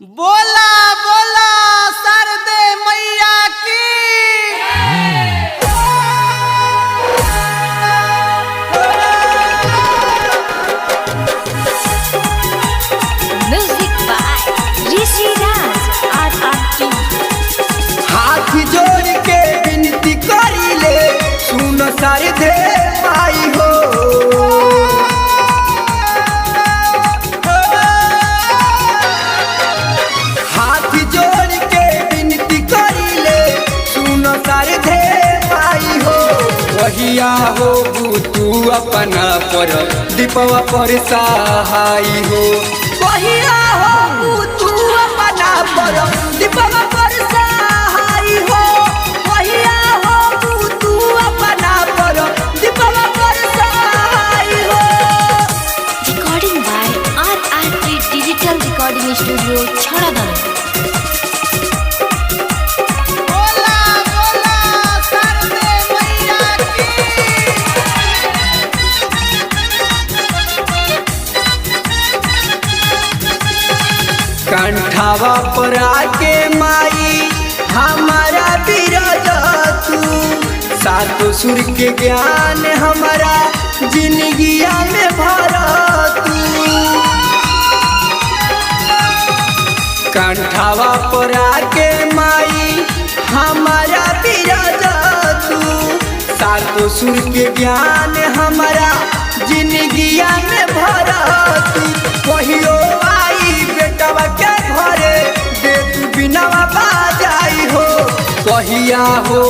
बोला बोला सरदे मैया की। Music by Rishi Raj RR2। हाथ जोड़ के विनती करिले सुन सरदे माई हो। हाथ जोड़ के विनती करिले सुन सरदे माई हो। वहिया हो तू अपना पर दीपवा पर सहाई हो। वहिया हो तू अपना पर दीपवा पर सहाई हो। वहिया हो तू अपना पर दीपवा पर सहाई हो। Recording by RR3 digital recording studio छड़ादाना। बोला बोला सरदे मैया की। कंठावा पर आके माई हमारा बिरज तू। सातो सुर के ज्ञान हमारा जिंदगिया में भर तू। कंठावा पर आके माई हमारा बिरज तू। सातो सुर के ज्ञान हमारा जिंदगिया में भर तू। कहियो आई बेटवा के घरे दे तू बिनवा बाजाई हो। कहिया हो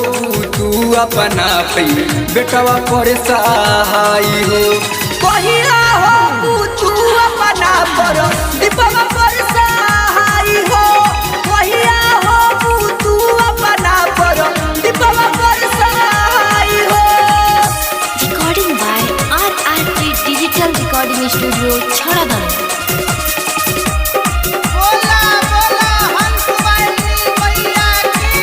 तू अपना पे बेटवा पर सहाई हो। कहिया हो तू अपना पर दीपवा पर सहाई हो। कहिया हो तू अपना पर दीपवा पर सहाई हो। Recording by RR3 digital recording studio छड़ादाना। बोला बोला हंस वाली मैया की।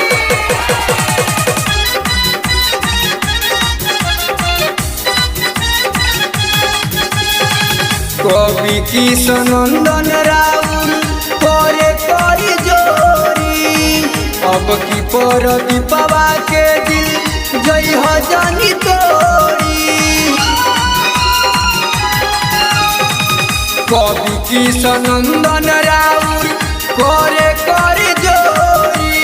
कवि किशनंदन राउर करे करी जोरी। अब की पर दीपवा के दिल जई हो जानी तोरी। कवि किशनंदन राउर करे करी जोरी।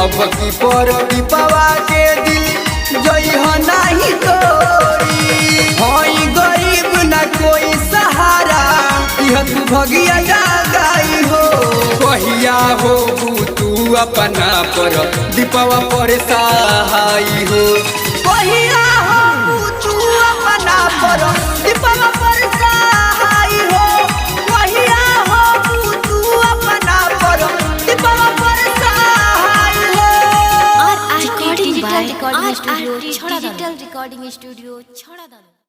अब की पर दीपवा के दिल जई हो नहीं तोरी। हई गरीब न कोई सहारा यह तू भगिया गाई हो। कहिया हो तू अपना पर दीपवा पर सहाई हो। कहिया हो तू अपना पर दीपवा पर सहाई हो। कहिया हो तू अपना पर दीपवा पर सहाई हो। RR3 digital recording studio छड़ादाना।